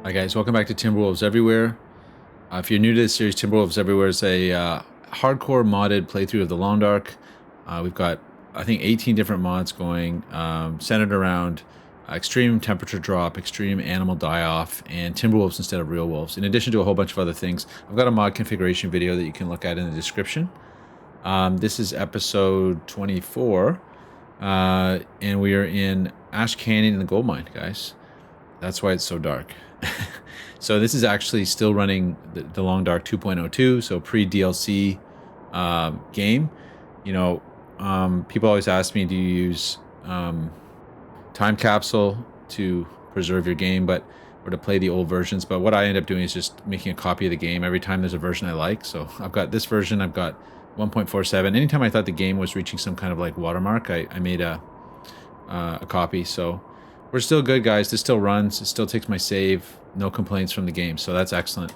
Hi guys, welcome back to Timberwolves Everywhere. If you're new to this series, Timberwolves Everywhere is a hardcore modded playthrough of the Long Dark. We've got, I think, 18 different mods going, centered around extreme temperature drop, extreme animal die-off, and Timberwolves instead of real wolves, in addition to a whole bunch of other things. I've got a mod configuration video that you can look at in the description. This is episode 24, and we are in Ash Canyon in the gold mine, guys. That's why it's so dark. So this is actually still running the Long Dark 2.02, so pre-DLC game. You know, people always ask me, do you use time capsule to preserve your game, or to play the old versions? But what I end up doing is just making a copy of the game every time there's a version I like. So I've got this version, I've got 1.47. Anytime I thought the game was reaching some kind of like watermark, I made a copy. So we're still good, guys. This still runs. It still takes my save. No complaints from the game, so that's excellent.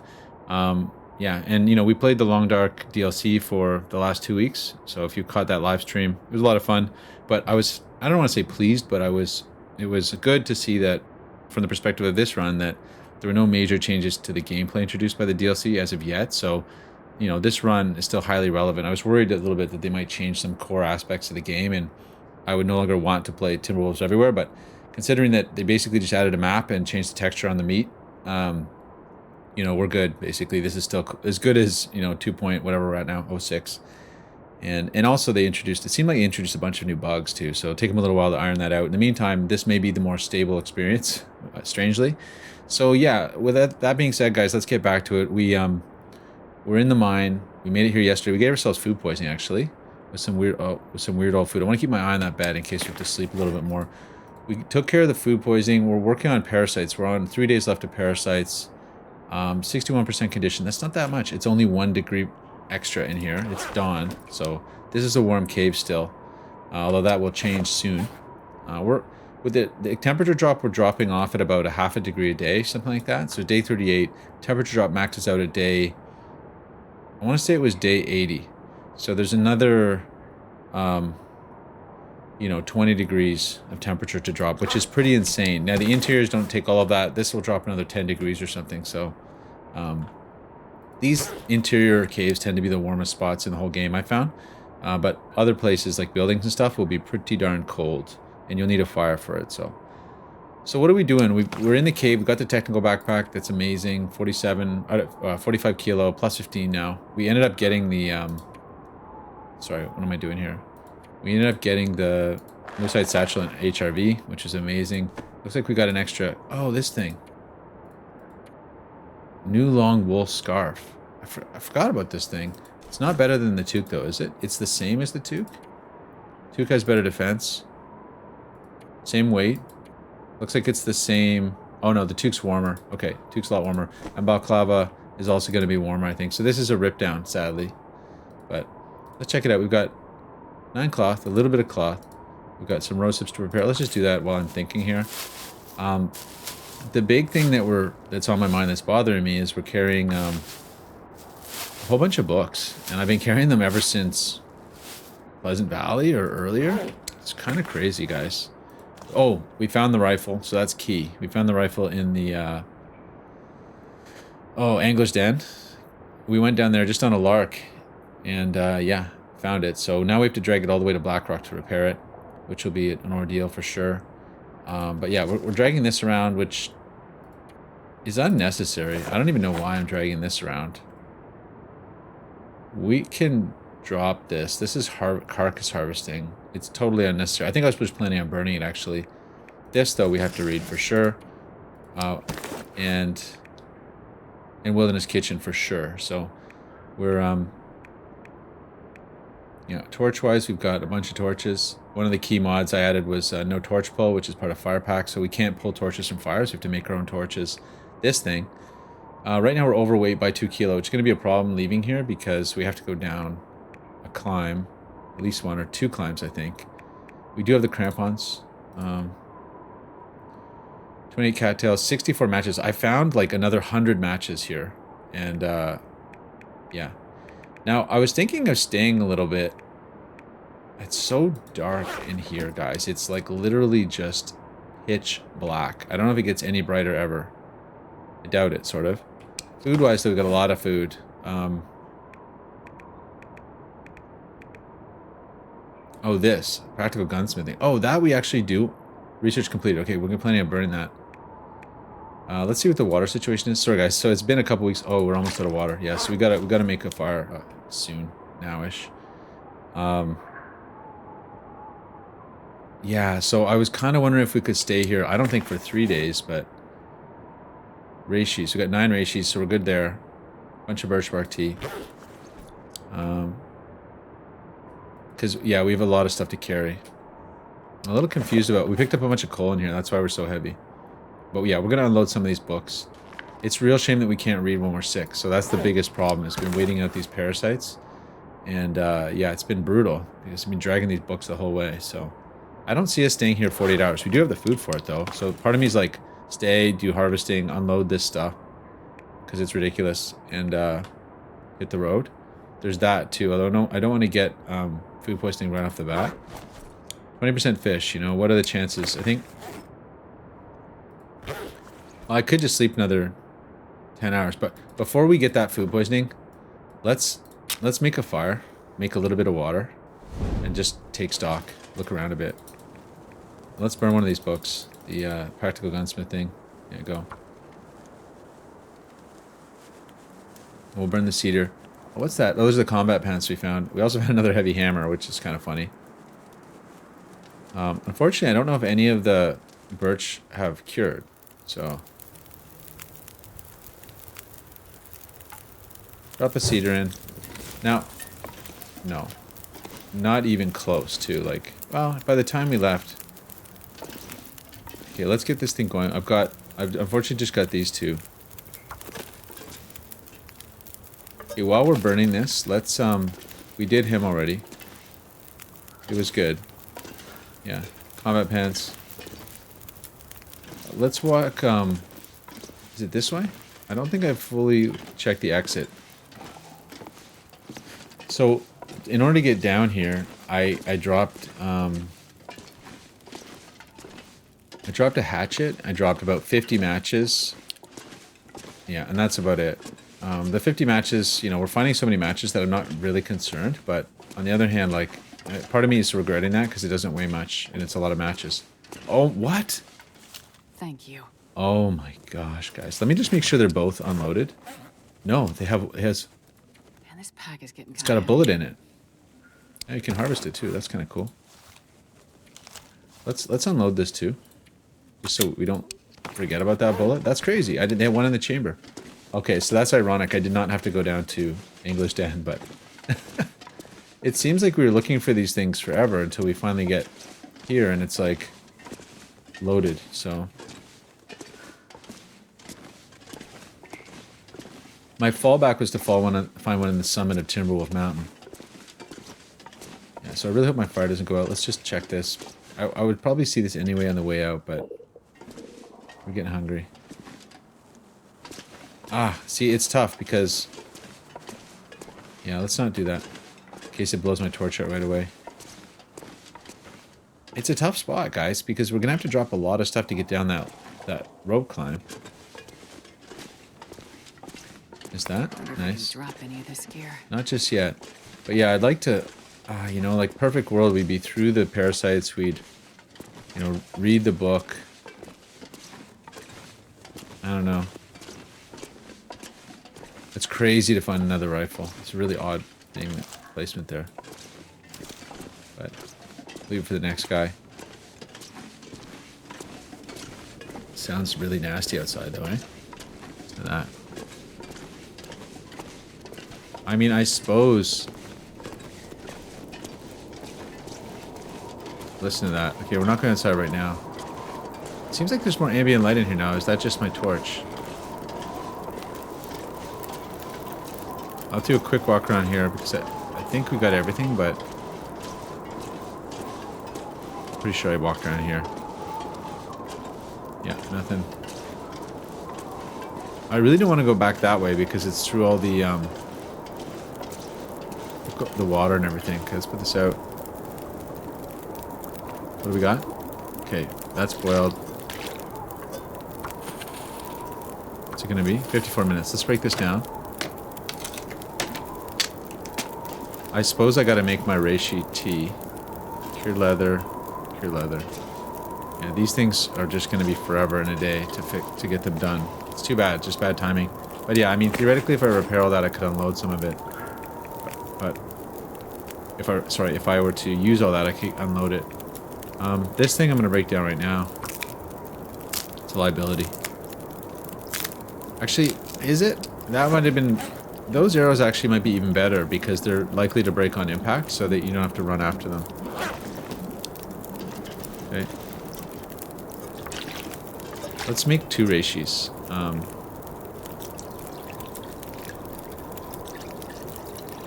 Yeah, and you know, we played the Long Dark DLC for the last 2 weeks. So if you caught that live stream, it was a lot of fun. But I don't want to say pleased, but it was good to see that from the perspective of this run that there were no major changes to the gameplay introduced by the DLC as of yet. So, you know, this run is still highly relevant. I was worried a little bit that they might change some core aspects of the game and I would no longer want to play Timberwolves Everywhere, but considering that they basically just added a map and changed the texture on the meat, you know, we're good. Basically, this is still as good as, you know, 2 point whatever we're at now, 06. And also it seemed like they introduced a bunch of new bugs too, so it'll take them a little while to iron that out. In the meantime, this may be the more stable experience, strangely. So yeah, with that being said, guys, let's get back to it. We're in the mine. We made it here yesterday. We gave ourselves food poisoning, actually, with some weird old food. I want to keep my eye on that bed in case we have to sleep a little bit more. We took care of the food poisoning. We're working on parasites. We're on 3 days left of parasites. 61% condition. That's not that much. It's only 1 degree extra in here. It's dawn, so this is a warm cave still. Although that will change soon. With the temperature drop, we're dropping off at about a half a degree a day, something like that. So day 38, temperature drop maxes out at day, I want to say it was day 80. So there's another, you know, 20 degrees of temperature to drop, which is pretty insane. Now, the interiors don't take all of that. This will drop another 10 degrees or something. So these interior caves tend to be the warmest spots in the whole game, I found. But other places like buildings and stuff will be pretty darn cold, and you'll need a fire for it. So what are we doing? We're in the cave. We've got the technical backpack. That's amazing. 45 kilo, plus 15 now. We ended up getting the... sorry, what am I doing here? We ended up getting the Moosehide Satchel and HRV, which is amazing. Looks like we got an extra... Oh, this thing. New long wool scarf. I forgot about this thing. It's not better than the toque, though, is it? It's the same as the toque? Toque has better defense. Same weight. Looks like it's the same... Oh, no, the toque's warmer. Okay, toque's a lot warmer. And balaclava is also going to be warmer, I think. So this is a rip down, sadly. But let's check it out. We've got 9 cloth, a little bit of cloth. We've got some rose hips to prepare. Let's just do that while I'm thinking here. The big thing that's on my mind that's bothering me is we're carrying a whole bunch of books, and I've been carrying them ever since Pleasant Valley or earlier. It's kind of crazy, guys. Oh, we found the rifle, so that's key. We found the rifle in the Angler's Den. We went down there just on a lark, and yeah, found it. So now we have to drag it all the way to Blackrock to repair it, which will be an ordeal for sure. But yeah, we're dragging this around, which is unnecessary. I don't even know why I'm dragging this around. We can drop this. This is carcass harvesting. It's totally unnecessary. I think I was just planning on burning it, actually. This, though, we have to read for sure. And Wilderness Kitchen for sure. So we're... Yeah, torch-wise, we've got a bunch of torches. One of the key mods I added was no torch pull, which is part of Fire Pack, so we can't pull torches from fires. We have to make our own torches. This thing. Right now we're overweight by 2 kilo, which is going to be a problem leaving here because we have to go down a climb. At least 1 or 2 climbs, I think. We do have the crampons. 28 cattails, 64 matches. I found like another 100 matches here. And yeah. Now, I was thinking of staying a little bit. It's so dark in here, guys. It's like literally just pitch black. I don't know if it gets any brighter ever. I doubt it, sort of. Food-wise, though, we've got a lot of food. Oh, this. Practical gunsmithing. Oh, that we actually do. Research completed. Okay, we're planning on burning that. Let's see what the water situation is. Sorry, guys. So it's been a couple weeks. Oh, we're almost out of water. Yeah, so we gotta make a fire soon. Nowish. Yeah, so I was kind of wondering if we could stay here. I don't think for 3 days, but... Reishis. We got 9 reishis, so we're good there. Bunch of birch bark tea. Because, yeah, we have a lot of stuff to carry. I'm a little confused about... We picked up a bunch of coal in here. That's why we're so heavy. But, yeah, we're going to unload some of these books. It's a real shame that we can't read when we're sick. So that's the biggest problem, is been waiting out these parasites. And, yeah, it's been brutal. Because I've been dragging these books the whole way, so... I don't see us staying here 48 hours. We do have the food for it, though. So part of me is like, stay, do harvesting, unload this stuff. Because it's ridiculous. And hit the road. There's that, too. Although I don't want to get food poisoning right off the bat. 20% fish, you know. What are the chances? I think... Well, I could just sleep another 10 hours. But before we get that food poisoning, let's make a fire. Make a little bit of water. And just take stock. Look around a bit. Let's burn one of these books. The practical gunsmith thing. Yeah, go. We'll burn the cedar. Oh, what's that? Oh, those are the combat pants we found. We also found another heavy hammer, which is kind of funny. Unfortunately, I don't know if any of the birch have cured. So... Drop a cedar in. Now... No. Not even close to, like... Well, by the time we left... Okay, let's get this thing going. I've unfortunately just got these two. Okay, while we're burning this, let's, we did him already. It was good. Yeah. Combat pants. Let's walk, is it this way? I don't think I've fully checked the exit. So, in order to get down here, I dropped a hatchet. I dropped about 50 matches. Yeah, and that's about it. The 50 matches, you know, we're finding so many matches that I'm not really concerned, but on the other hand, like, part of me is regretting that because it doesn't weigh much and it's a lot of matches. Oh, what? Thank you. Oh my gosh, guys. Let me just make sure they're both unloaded. No, it has... Man, this pack is getting It's got a bullet in it. Yeah, you can harvest it too. That's kind of cool. Let's unload this too. Just so we don't forget about that bullet. That's crazy. They had one in the chamber. Okay, so that's ironic. I did not have to go down to English Den, but... It seems like we were looking for these things forever until we finally get here and it's like... loaded, so... My fallback was to find one in the summit of Timberwolf Mountain. Yeah, so I really hope my fire doesn't go out. Let's just check this. I would probably see this anyway on the way out, but... We're getting hungry. Ah, see, it's tough because... Yeah, let's not do that. In case it blows my torch out right away. It's a tough spot, guys, because we're going to have to drop a lot of stuff to get down that rope climb. Is that? Nice. Drop any of this gear. Not just yet. But yeah, I'd like to... you know, like, perfect world, we'd be through the parasites, we'd, you know, read the book... I don't know. It's crazy to find another rifle. It's a really odd placement there. But leave it for the next guy. Sounds really nasty outside though, eh? Listen to that. I mean, I suppose... Listen to that. Okay, we're not going outside right now. It seems like there's more ambient light in here now. Is that just my torch? I'll do a quick walk around here because I think we got everything, but... Pretty sure I walked around here. Yeah, nothing. I really don't want to go back that way because it's through all the water and everything. Okay, let's put this out. What do we got? Okay, that's boiled. What's it going to be? 54 minutes. Let's break this down. I suppose I got to make my reishi tea. Cured leather. Cured leather. Yeah, these things are just going to be forever and a day to get them done. It's too bad. Just bad timing. But yeah, I mean, theoretically, if I repair all that, I could unload some of it. But if I were to use all that, I could unload it. This thing I'm going to break down right now. It's a liability. Actually, is it? That might have been... Those arrows actually might be even better because they're likely to break on impact so that you don't have to run after them. Okay. Let's make 2 reishis.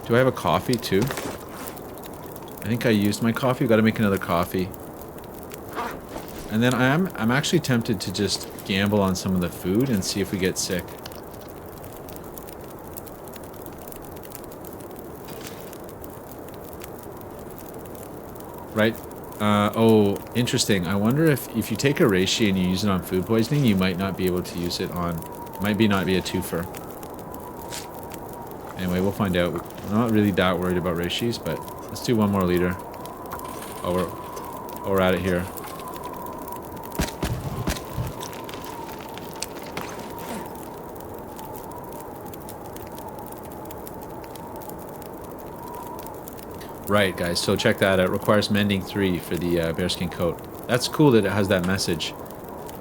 Do I have a coffee too? I think I used my coffee. Got to make another coffee. And then I'm actually tempted to just gamble on some of the food and see if we get sick. Right? Oh, interesting. I wonder if you take a reishi and you use it on food poisoning, you might not be able to use it on... Might not be a twofer. Anyway, we'll find out. I'm not really that worried about reishis, but let's do 1 more liter. Oh, we're at it here. Right, guys, so check that out. It requires Mending 3 for the bearskin coat. That's cool that it has that message.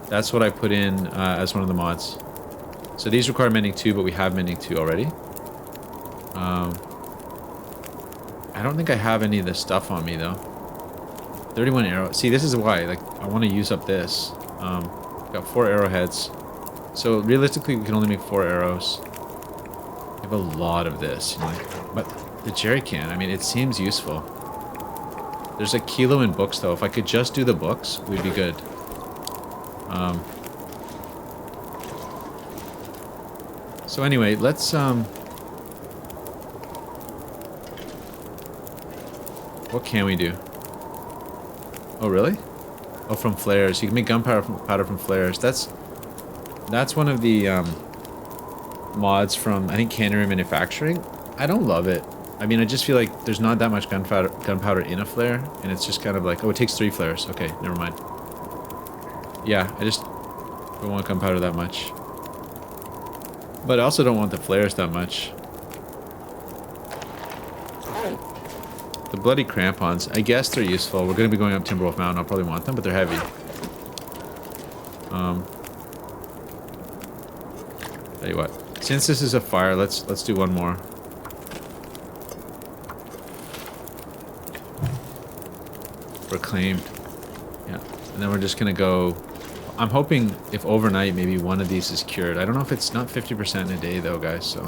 That's what I put in as one of the mods. So these require Mending 2, but we have Mending 2 already. I don't think I have any of this stuff on me, though. 31 arrows. See, this is why. Like, I want to use up this. Got 4 arrowheads. So realistically, we can only make 4 arrows. We have a lot of this, you know? But the jerry can, I mean, it seems useful. There's a kilo in books, though. If I could just do the books, we'd be good. So anyway, let's what can we do? Oh, really? Oh, from flares. You can make gunpowder from flares. That's one of the mods from, I think, Cannery Manufacturing. I don't love it. I mean, I just feel like there's not that much gunpowder in a flare, and it's just kind of like, oh, it takes 3 flares. Okay, never mind. Yeah, I just don't want gunpowder that much. But I also don't want the flares that much. The bloody crampons, I guess they're useful. We're going to be going up Timberwolf Mountain. I'll probably want them, but they're heavy. Tell you what. Since this is a fire, let's do 1 more. Reclaimed. Yeah. And then we're just going to go... I'm hoping if overnight maybe one of these is cured. I don't know if it's not 50% in a day though, guys, so...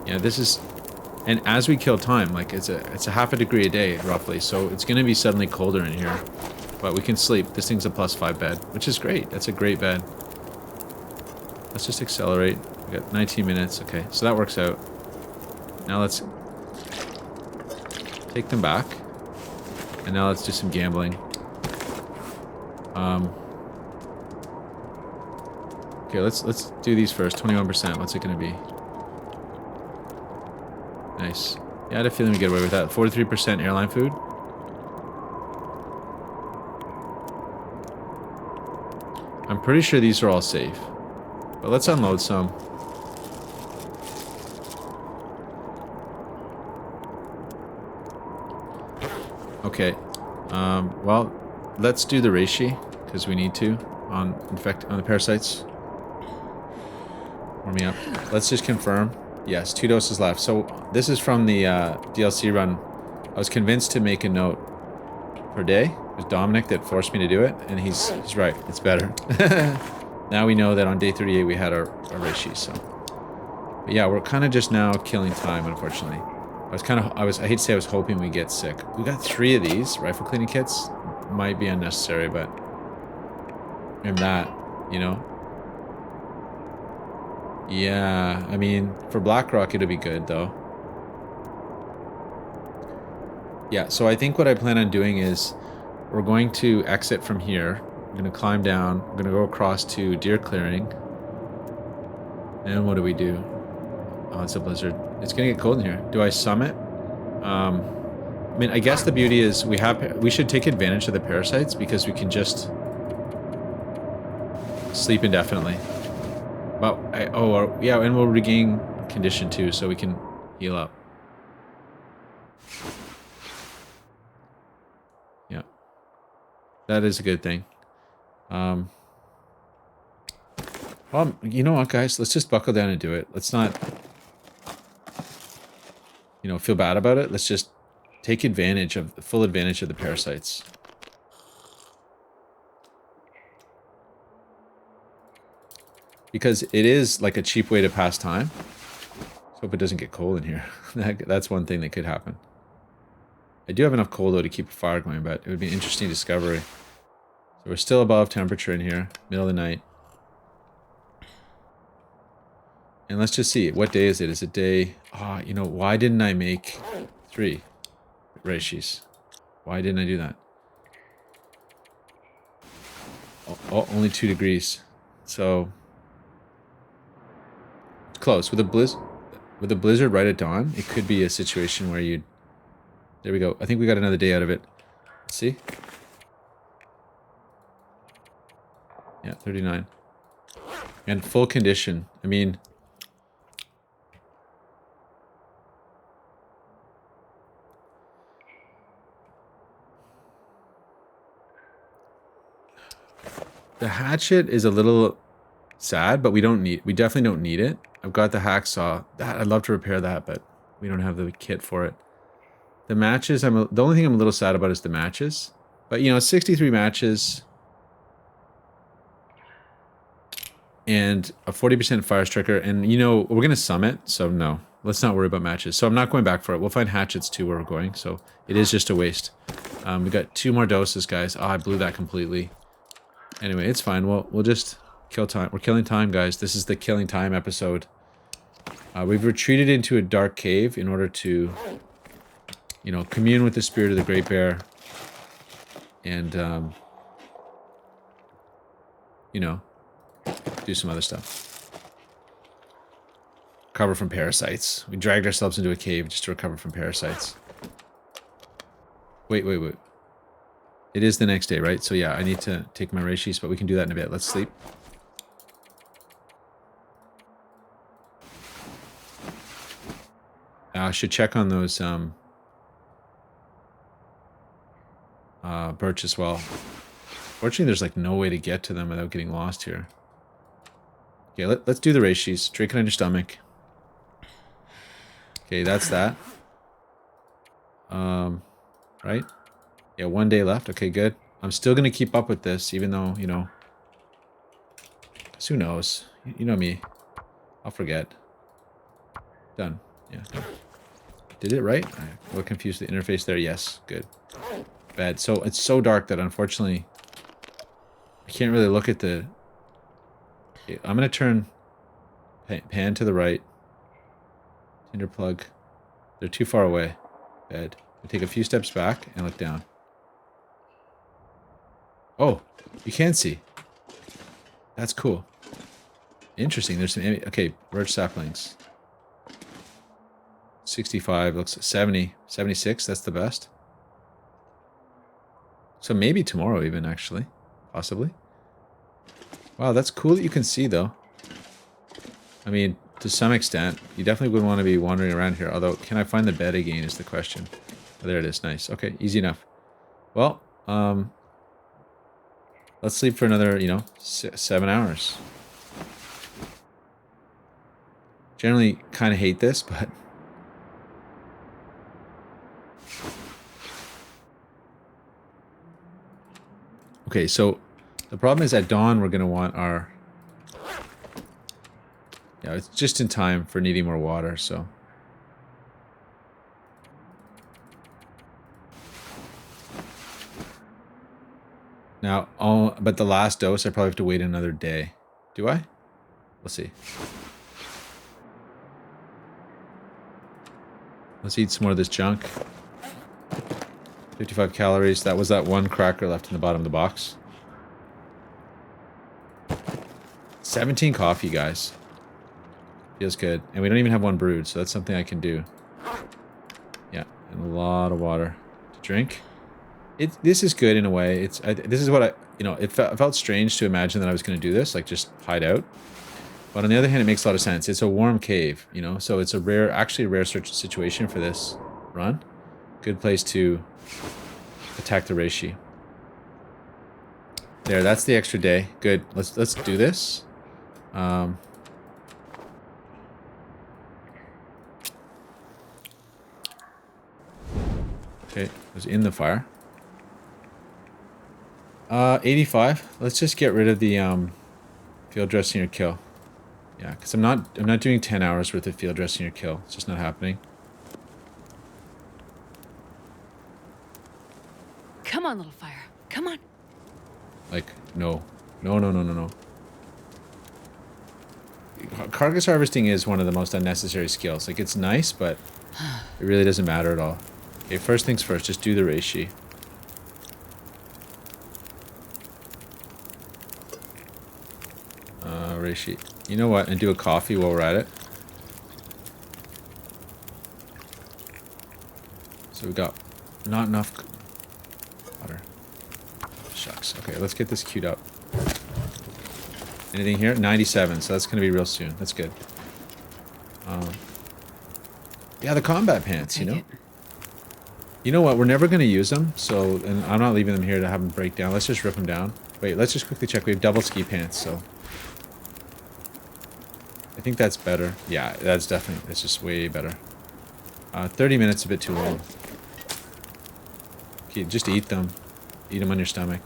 Yeah, this is... And as we kill time, like, it's a half a degree a day, roughly, so it's going to be suddenly colder in here. But we can sleep. This thing's a +5 bed, which is great. That's a great bed. Let's just accelerate. We got 19 minutes. Okay, so that works out. Now let's take them back. And now let's do some gambling. Okay, let's do these first. 21%. What's it going to be? Nice. Yeah, I had a feeling we get away with that. 43% airline food. I'm pretty sure these are all safe. But let's unload some. Okay. Well, let's do the reishi, because we need to, on the parasites. Warm me up. Let's just confirm. Yes, 2 doses left. So this is from the DLC run. I was convinced to make a note per day. It was Dominic that forced me to do it, and he's right. It's better. Now we know that on day 38 we had our reishi. So, but yeah, we're kind of just now killing time, unfortunately. I hate to say I was hoping we get sick. We got 3 of these rifle cleaning kits. Might be unnecessary, but and that, you know. Yeah, I mean, for Blackrock, it'll be good, though. Yeah, so I think what I plan on doing is we're going to exit from here. We're going to climb down. We're going to go across to Deer Clearing. And what do we do? Oh, it's a blizzard. It's gonna get cold in here. Do I summit? I mean, I guess the beauty is we should take advantage of the parasites because we can just sleep indefinitely. But yeah, and we'll regain condition too, so we can heal up. Yeah, that is a good thing. Well, you know what, guys? Let's just buckle down and do it. Let's not, feel bad about it. Let's just take full advantage of the parasites. Because it is like a cheap way to pass time. Let's hope it doesn't get cold in here. That's one thing that could happen. I do have enough coal, though, to keep a fire going, but it would be an interesting discovery. So we're still above temperature in here, middle of the night. And let's just see, what day is it? Is it day... Ah, why didn't I make 3 Reishis? Why didn't I do that? Oh, only 2 degrees. So... It's close. With a blizzard right at dawn, it could be a situation where you'd... There we go. I think we got another day out of it. Let's see. Yeah, 39. And full condition. I mean... The hatchet is a little sad, but we definitely don't need it. I've got the hacksaw. I'd love to repair that, but we don't have the kit for it. The matches, the only thing I'm a little sad about is the matches. But, 63 matches. And a 40% fire striker. And, we're going to summit, so no. Let's not worry about matches. So I'm not going back for it. We'll find hatchets, too, where we're going. So it is just a waste. We got 2 more doses, guys. Oh, I blew that completely. Anyway, it's fine. We'll just kill time. We're killing time, guys. This is the killing time episode. We've retreated into a dark cave in order to, commune with the spirit of the Great Bear. And, do some other stuff. Recover from parasites. We dragged ourselves into a cave just to recover from parasites. Wait. It is the next day, right? So yeah, I need to take my Reishis, but we can do that in a bit. Let's sleep. I should check on those birch as well. Fortunately, there's like no way to get to them without getting lost here. Okay, let's do the Reishis. Drink it on your stomach. Okay, that's that. Right? Yeah, 1 day left. Okay, good. I'm still going to keep up with this, even though, who knows? You know me. I'll forget. Done. Yeah. Done. Did it right? A little confused with the interface there. Yes. Good. Bad. So, it's so dark that, unfortunately, I can't really look at the... Okay, I'm going to turn pan to the right. Tinder plug. They're too far away. Bad. I'll take a few steps back and look down. Oh, you can see. That's cool. Interesting. There's some... Okay, birch saplings. 65, looks 70, 76, that's the best. So maybe tomorrow even, actually. Possibly. Wow, that's cool that you can see, though. I mean, to some extent, you definitely wouldn't want to be wandering around here. Although, can I find the bed again is the question. Oh, there it is. Nice. Okay, easy enough. Well, let's sleep for another, 7 hours. Generally kind of hate this, but... Okay, so the problem is at dawn we're going to want our... Yeah, it's just in time for needing more water, so... Now, but the last dose, I probably have to wait another day. Do I? We'll see. Let's eat some more of this junk. 55 calories. That was that one cracker left in the bottom of the box. 17 coffee, guys. Feels good. And we don't even have one brewed, so that's something I can do. Yeah, and a lot of water to drink. This is good in a way. This is what I, you know, it felt strange to imagine that I was going to do this, like just hide out. But on the other hand, it makes a lot of sense. It's a warm cave, you know, so it's a rare, actually a rare situation for this run. Good place to attack the reishi. There, that's the extra day. Good. Let's do this. Okay, it was in the fire. 85. Let's just get rid of the field dressing or kill. Yeah, because I'm not doing 10 hours worth of field dressing or kill. It's just not happening. Come on, little fire. Come on. Like, no. No. Carcass harvesting is one of the most unnecessary skills. Like, it's nice, but it really doesn't matter at all. Okay, first things first, just do the reishi. Reishi. You know what? And do a coffee while we're at it. So we got not enough water. Shucks. Okay, let's get this queued up. Anything here? 97, so that's going to be real soon. That's good. Yeah, the combat pants, you know? You know what? We're never going to use them, so... And I'm not leaving them here to have them break down. Let's just rip them down. Wait, let's just quickly check. We have double ski pants, so... I think that's better. Yeah, that's definitely... It's just way better. 30 minutes a bit too long. Okay, just eat them. Eat them on your stomach.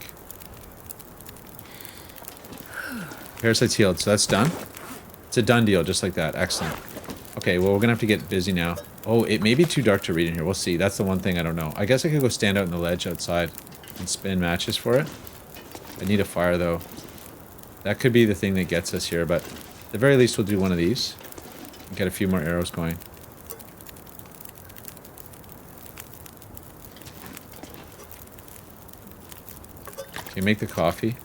Parasites healed, so that's done. It's a done deal, just like that. Excellent. Okay, well, we're gonna have to get busy now. Oh, it may be too dark to read in here. We'll see. That's the one thing I don't know. I guess I could go stand out in the ledge outside and spin matches for it. I need a fire, though. That could be the thing that gets us here, but at the very least, we'll do one of these. And get a few more arrows going. Okay, make the coffee.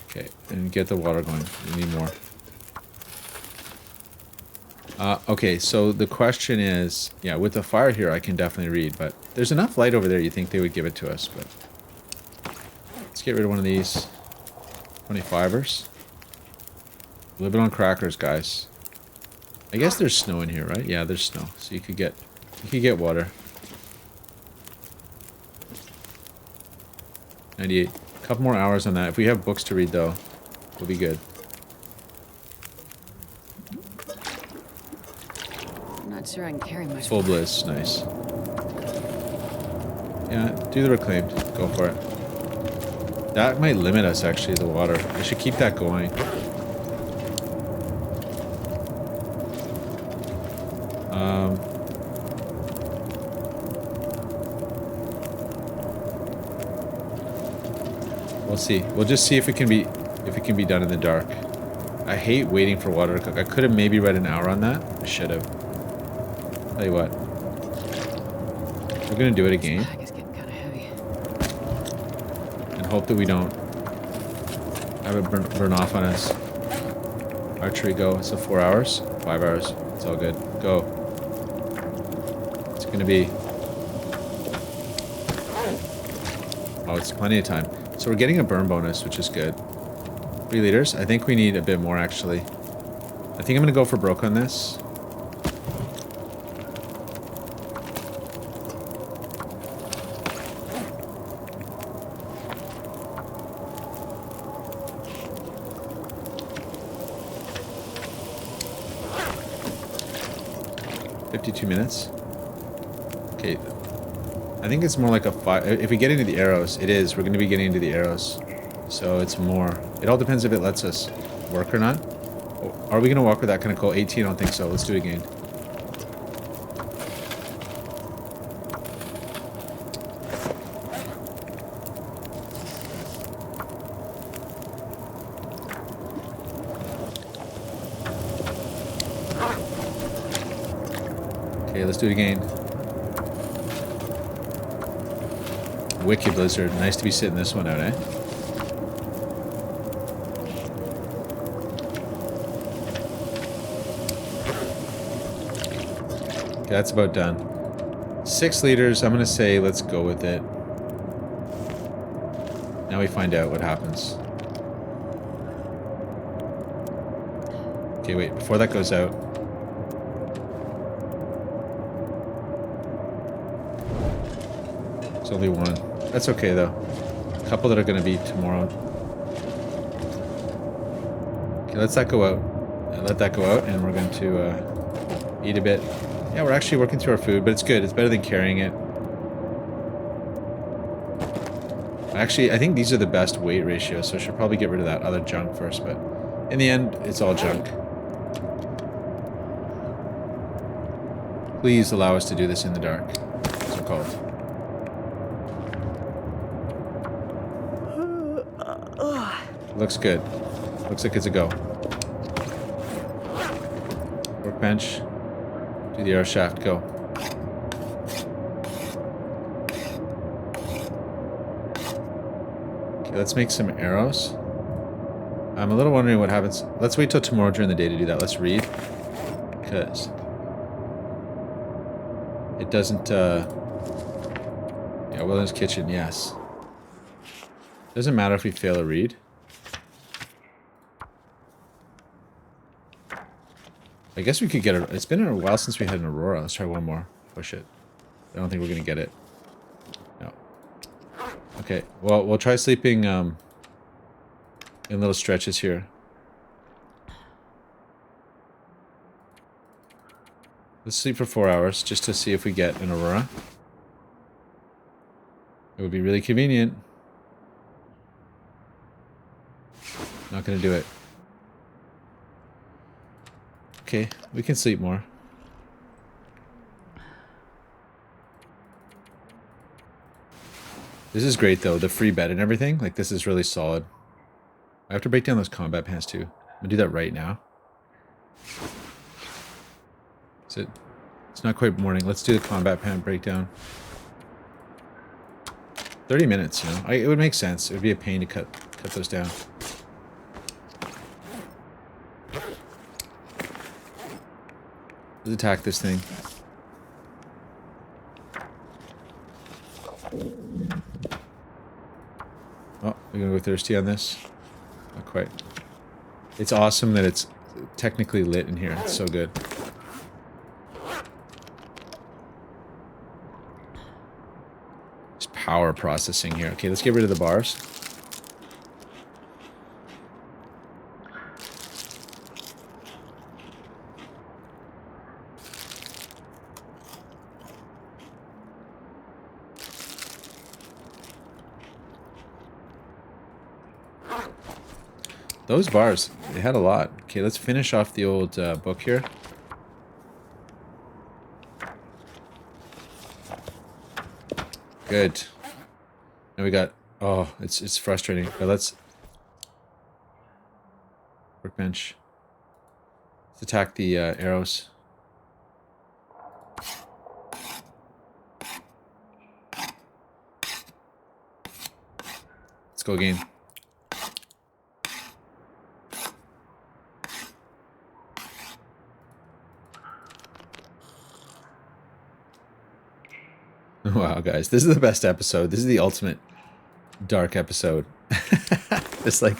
Okay, and get the water going. We need more. Okay, so the question is, yeah, with the fire here, I can definitely read, but there's enough light over there you think they would give it to us, but let's get rid of one of these 25ers. Live it on crackers, guys. I guess there's snow in here, right? Yeah, there's snow, so you could get water. 98. A couple more hours on that. If we have books to read, though, we'll be good. I'm not sure I can carry much. Full bliss, nice. Yeah, do the reclaimed. Go for it. That might limit us, actually, the water. I should keep that going. We'll see. We'll just see if it can be done in the dark. I hate waiting for water to cook. I could have maybe read an hour on that. I should have. Tell you what. We're gonna do it again. This pack is getting kind of heavy. And hope that we don't have it burn off on us. Archery go. So 4 hours? 5 hours. It's all good. Go. It's gonna be... Oh, it's plenty of time. So we're getting a burn bonus, which is good. 3 liters. I think we need a bit more, actually. I think I'm going to go for broke on this. $52 minutes. Okay. I think it's more like a 5. If we get into the arrows, it is. We're going to be getting into the arrows. So it's more. It all depends if it lets us work or not. Are we going to walk with that kind of coal? 18? I don't think so. Let's do it again. Okay, let's do it again. Wicked blizzard. Nice to be sitting this one out, eh? Okay, that's about done. 6 liters. I'm going to say let's go with it. Now we find out what happens. Okay, wait. Before that goes out. It's only one. That's okay, though. A couple that are going to be tomorrow. Okay, let's that go out. Let that go out, and we're going to eat a bit. Yeah, we're actually working through our food, but it's good. It's better than carrying it. Actually, I think these are the best weight ratios, so I should probably get rid of that other junk first, but in the end, it's all junk. Please allow us to do this in the dark, so called. Looks good. Looks like it's a go. Workbench. Do the arrow shaft, go. Okay, let's make some arrows. I'm a little wondering what happens. Let's wait till tomorrow during the day to do that. Let's read. Because it doesn't, yeah, Wilderness Kitchen, yes. Doesn't matter if we fail a read. I guess we could get it. It's been a while since we had an Aurora. Let's try one more. Push it. I don't think we're going to get it. No. Okay. Well, we'll try sleeping in little stretches here. Let's sleep for 4 hours just to see if we get an Aurora. It would be really convenient. Not going to do it. Okay, we can sleep more. This is great though, the free bed and everything. Like, this is really solid. I have to break down those combat pants too. I'm gonna do that right now. Is it? It's not quite morning. Let's do the combat pant breakdown. 30 minutes, you know. It would make sense. It would be a pain to cut those down. Let's attack this thing. Oh, we're gonna go thirsty on this. Not quite. It's awesome that it's technically lit in here. It's so good. Just power processing here. Okay, let's get rid of the bars. Those bars, they had a lot. Okay, let's finish off the old book here. Good. Now we got... Oh, it's frustrating. But let's... Workbench. Let's attack the arrows. Let's go again. Wow, guys, this is the best episode. This is the ultimate dark episode. It's like,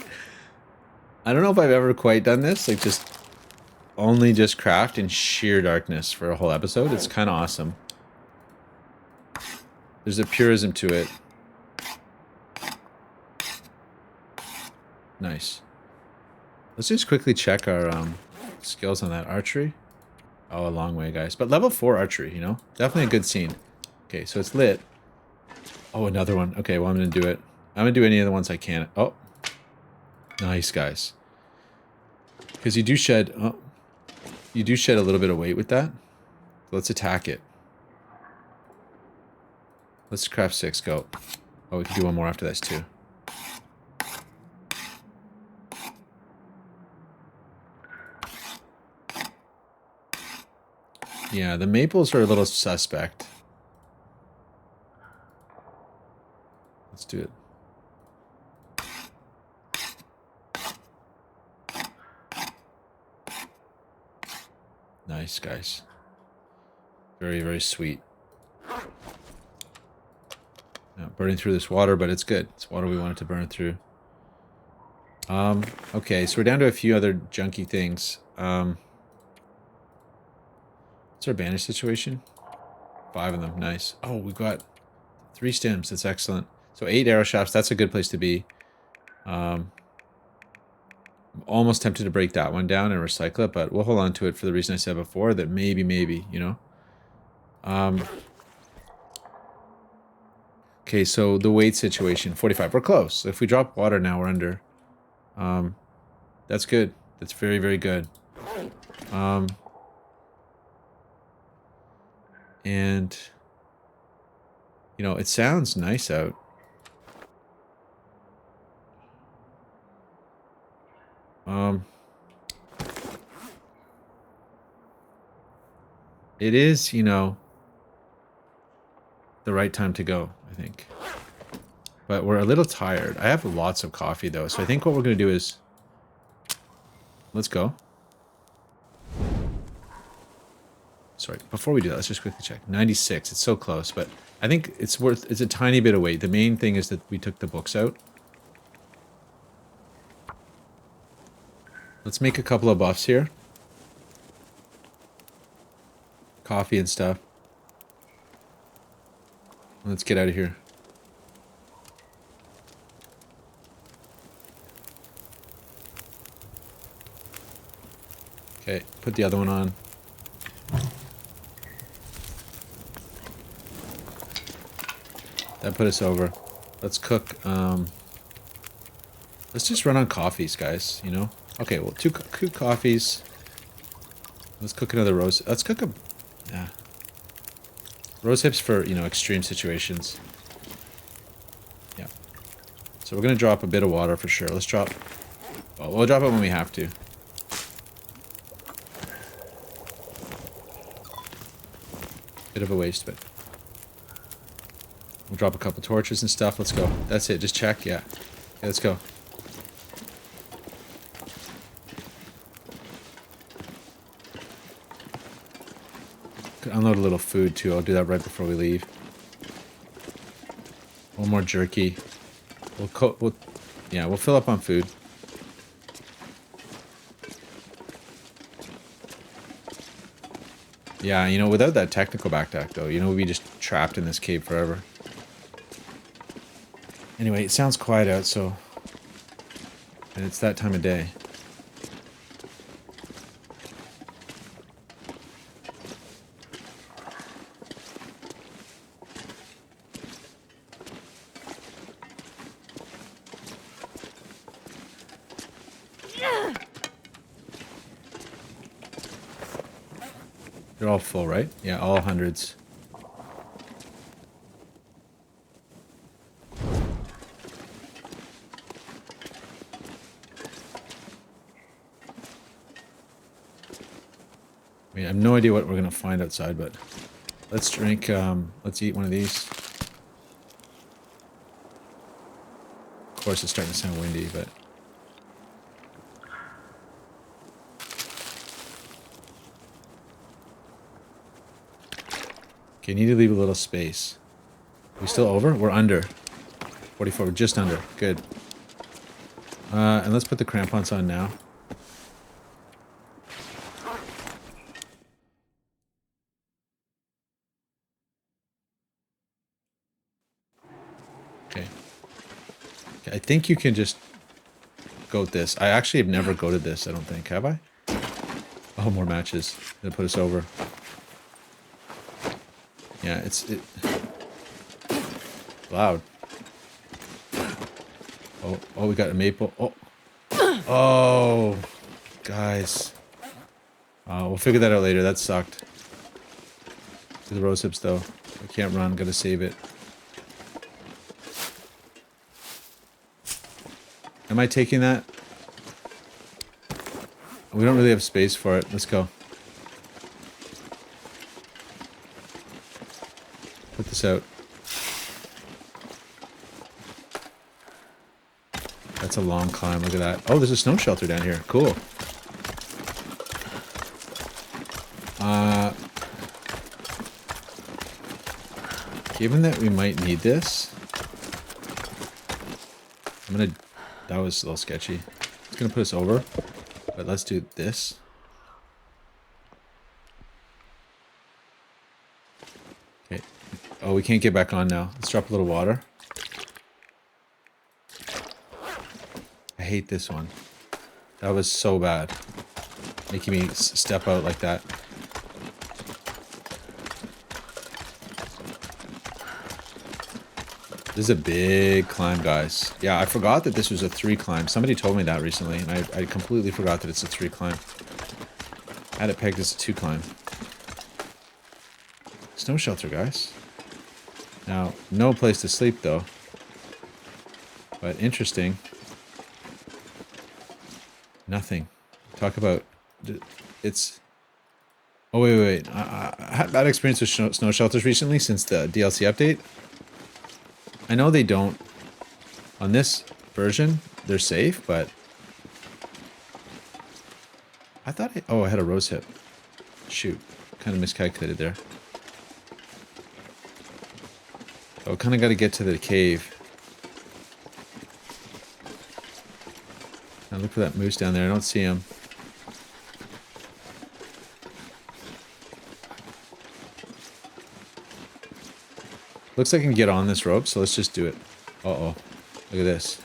I don't know if I've ever quite done this. Like, just craft in sheer darkness for a whole episode. It's kind of awesome. There's a purism to it. Nice. Let's just quickly check our skills on that archery. Oh, a long way, guys. But level 4 archery, you know? Definitely a good scene. Okay, so it's lit. Oh, another one. Okay, well, I'm going to do it. I'm going to do any of the ones I can. Oh. Nice, guys. Because you do shed... Oh. You do shed a little bit of weight with that. Let's attack it. Let's craft 6. Go. Oh, we can do one more after this, too. Yeah, the maples are a little suspect. do it. Nice, guys. Very, very sweet. Now, burning through this water, but it's good. It's water we wanted to burn through. Okay, so we're down to a few other junky things. What's our bandage situation? 5 of them, nice. Oh, we've got 3 stems, that's excellent. So 8 arrow shafts, that's a good place to be. I'm almost tempted to break that one down and recycle it, but we'll hold on to it for the reason I said before, that maybe, you know. Okay, so the weight situation, 45. We're close. If we drop water now, we're under. That's good. That's very, very good. And, you know, it sounds nice out. It is, you know, the right time to go, I think. But we're a little tired. I have lots of coffee, though, so I think what we're going to do is... Let's go. Sorry, before we do that, let's just quickly check. 96, it's so close, but I think it's a tiny bit of weight. The main thing is that we took the books out. Let's make a couple of buffs here. Coffee and stuff. Let's get out of here. Okay, put the other one on. That put us over. Let's cook. Let's just run on coffees, guys, you know? Okay, well, two coffees. Let's cook another rose. Let's cook a... Yeah. Rose hips for, you know, extreme situations. Yeah. So we're going to drop a bit of water for sure. Let's drop... Well, we'll drop it when we have to. Bit of a waste, but... We'll drop a couple torches and stuff. Let's go. That's it. Just check. Yeah. Okay, let's go. Could unload a little food too. I'll do that right before we leave. One more jerky. We'll fill up on food. Yeah, you know, without that technical backpack though, you know, we'd be just trapped in this cave forever. Anyway, it sounds quiet out, so... And it's that time of day. They're all full, right? Yeah, all hundreds. I mean, I have no idea what we're gonna find outside, but let's drink, let's eat one of these. Of course, it's starting to sound windy, but... Okay, need to leave a little space. Are we still over? We're under. 44, we're just under. Good. And let's put the crampons on now. Okay. Okay, I think you can just goat this. I actually have never goated this, I don't think. Have I? Oh, more matches. Gonna put us over. Yeah, it's loud. Oh, we got a maple. Oh, guys. We'll figure that out later. That sucked. To the rose hips though. I can't run. Gotta save it. Am I taking that? We don't really have space for it. Let's go. Put this out. That's a long climb. Look at that. Oh, there's a snow shelter down here. Cool. Given that we might need this, that was a little sketchy. It's gonna put us over, but let's do this. Okay. Oh, we can't get back on now. Let's drop a little water. I hate this one. That was so bad. Making me step out like that. This is a big climb, guys. Yeah, I forgot that this was a 3 climb. Somebody told me that recently, and I completely forgot that it's a 3 climb. I had it pegged as a 2 climb. Snow shelter, guys. Now, no place to sleep, though. But interesting. Nothing. Talk about... It's... Oh, wait. I had bad experience with snow shelters recently since the DLC update. I know they don't... On this version, they're safe, but... I thought I had a rose hip. Shoot. Kind of miscalculated there. Oh, kind of got to get to the cave. Now look for that moose down there. I don't see him. Looks like I can get on this rope, so let's just do it. Uh-oh. Look at this.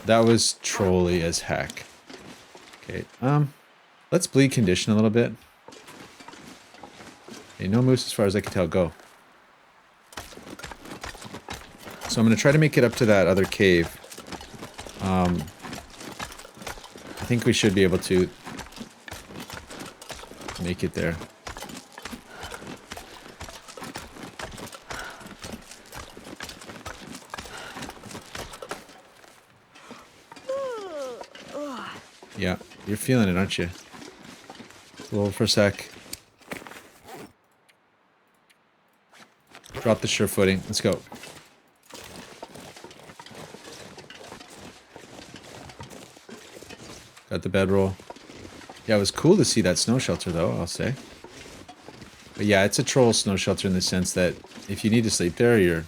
That was trolly as heck. Okay, let's bleed condition a little bit. Okay, no moose as far as I can tell. Go. So I'm going to try to make it up to that other cave. I think we should be able to make it there. Yeah, you're feeling it, aren't you? Hold for a sec. Drop the sure footing. Let's go. Got the bedroll. Yeah, it was cool to see that snow shelter, though, I'll say. But yeah, it's a troll snow shelter in the sense that if you need to sleep there, you're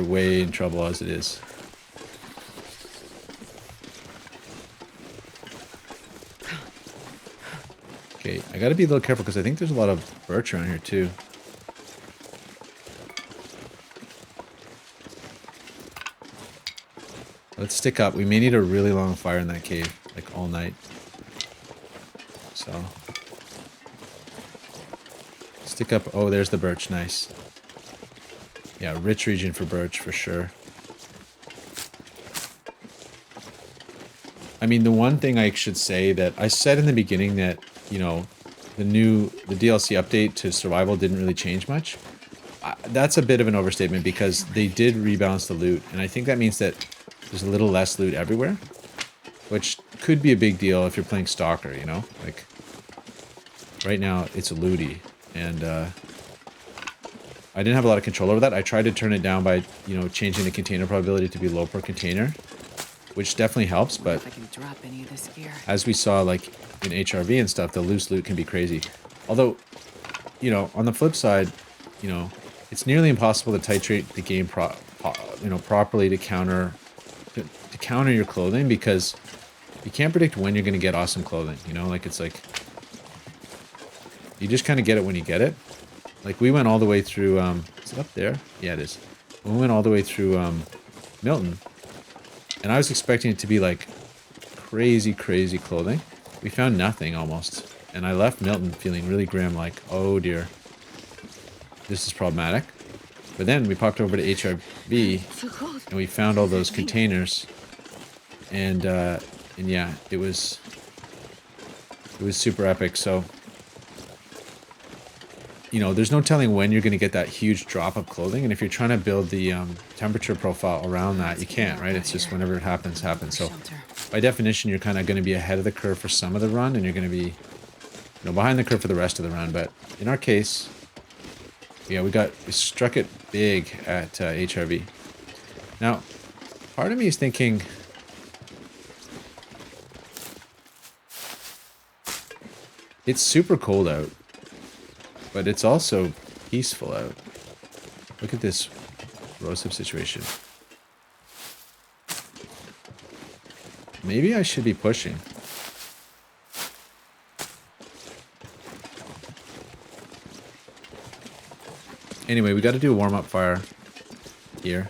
way in trouble as it is. Okay, I gotta be a little careful because I think there's a lot of birch around here too. Let's stick up. We may need a really long fire in that cave, like all night. So, stick up. Oh, there's the birch. Nice. Yeah, rich region for birch for sure. I mean, the one thing I should say that I said in the beginning that, you know, the DLC update to survival didn't really change much. That's a bit of an overstatement because they did rebalance the loot, and I think that means that there's a little less loot everywhere, which could be a big deal if you're playing Stalker, you know? Like, right now, it's looty, and I didn't have a lot of control over that. I tried to turn it down by, you know, changing the container probability to be low per container, which definitely helps, but if I can drop any of this gear. As we saw, like, in HRV and stuff, the loose loot can be crazy. Although, you know, on the flip side, you know, it's nearly impossible to titrate the game properly to counter your clothing because you can't predict when you're going to get awesome clothing, you know? Like, it's like, you just kind of get it when you get it. Like, we went all the way through, is it up there? Yeah, it is. We went all the way through, Milton, and I was expecting it to be, like, crazy clothing. We found nothing, almost. And I left Milton feeling really grim, like, oh dear. This is problematic. But then we popped over to HRV, and we found all those containers. And yeah, it was super epic, so... You know, there's no telling when you're going to get that huge drop of clothing, and if you're trying to build the temperature profile around that, you can't, right? It's just whenever it happens. So, by definition, you're kind of going to be ahead of the curve for some of the run, and you're going to be, you know, behind the curve for the rest of the run. But in our case, yeah, we struck it big at HRV. Now, part of me is thinking... It's super cold out. But it's also peaceful out. Look at this roasted situation. Maybe I should be pushing. Anyway, we got to do a warm-up fire here.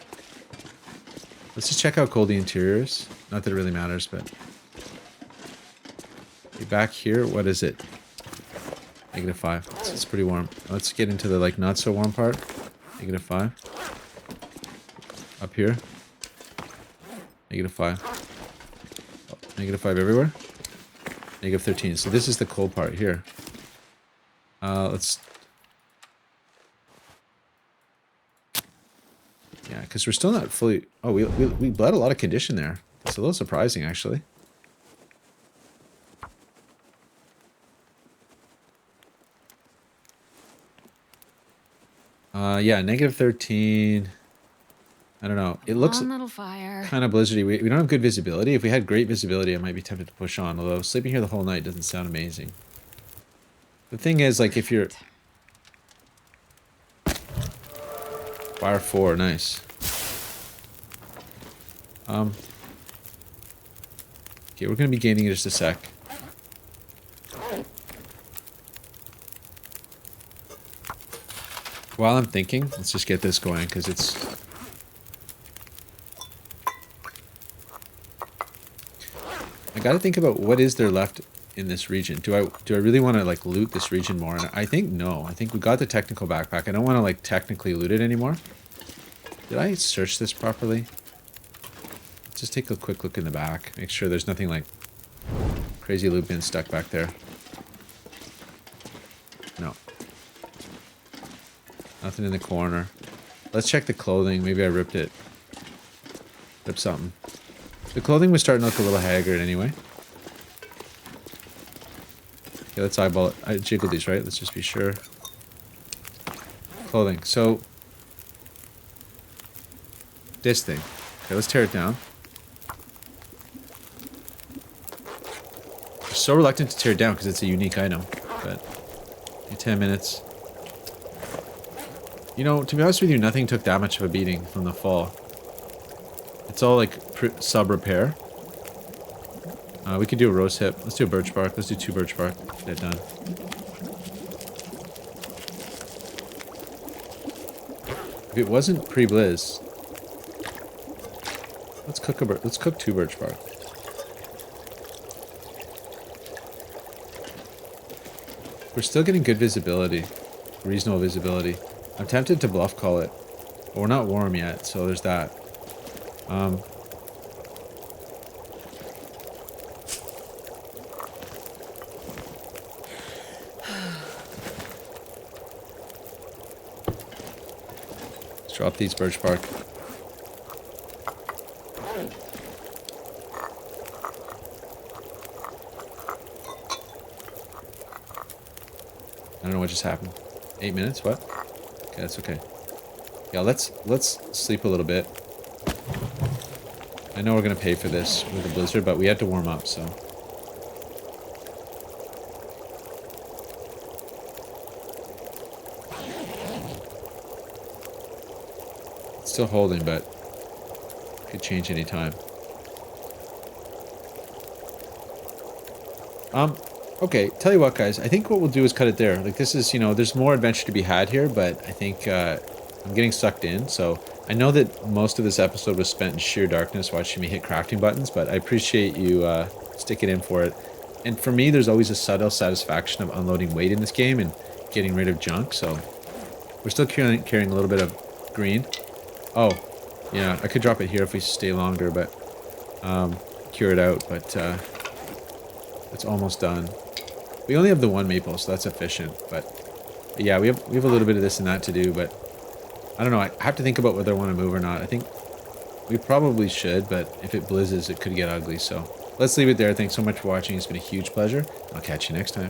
Let's just check how cold the interior is. Not that it really matters, but... Back here, what is it? -5. It's pretty warm. Let's get into the like not so warm part. -5. Up here. -5. Oh, -5 everywhere. -13. So this is the cold part here. Let's... Yeah, because we're still not fully... Oh, we bled a lot of condition there. It's a little surprising, actually. Yeah, -13. I don't know. It looks kind of blizzardy. We don't have good visibility. If we had great visibility, I might be tempted to push on. Although sleeping here the whole night doesn't sound amazing. The thing is, like, if you're... Fire 4, nice. Okay, we're going to be gaining in just a sec. While I'm thinking, let's just get this going, because it's... I gotta think about what is there left in this region. Do I really want to, like, loot this region more? And I think no. I think we got the technical backpack. I don't want to, like, technically loot it anymore. Did I search this properly? Let's just take a quick look in the back. Make sure there's nothing, like, crazy loot bin stuck back there. No. Nothing in the corner. Let's check the clothing. Maybe I ripped it. Ripped something. The clothing was starting to look a little haggard anyway. Okay, let's eyeball it. I jiggled these, right? Let's just be sure. Clothing. So, this thing. Okay, let's tear it down. I'm so reluctant to tear it down because it's a unique item. But, 10 minutes. You know, to be honest with you, nothing took that much of a beating from the fall. It's all like sub-repair. We could do a rose hip. Let's do a birch bark. Let's do 2 birch bark. Get it done. If it wasn't pre-blizz, let's cook 2 birch bark. We're still getting good visibility, reasonable visibility. I'm tempted to bluff call it, but we're not warm yet, so there's that. Let's drop these birch bark. I don't know what just happened. 8 minutes? What? Okay, that's okay. Yeah, let's sleep a little bit. I know we're gonna pay for this with the blizzard, but we had to warm up, so. It's still holding, but could change any time. Okay, tell you what, guys. I think what we'll do is cut it there. Like, this is, you know, there's more adventure to be had here, but I think I'm getting sucked in. So I know that most of this episode was spent in sheer darkness watching me hit crafting buttons, but I appreciate you sticking in for it. And for me, there's always a subtle satisfaction of unloading weight in this game and getting rid of junk. So we're still carrying a little bit of green. Oh, yeah, I could drop it here if we stay longer, but cure it out. But it's almost done. We only have the 1 maple, so that's efficient. But yeah, we have a little bit of this and that to do, but I don't know. I have to think about whether I want to move or not. I think we probably should, but if it blizzes, it could get ugly. So let's leave it there. Thanks so much for watching. It's been a huge pleasure. I'll catch you next time.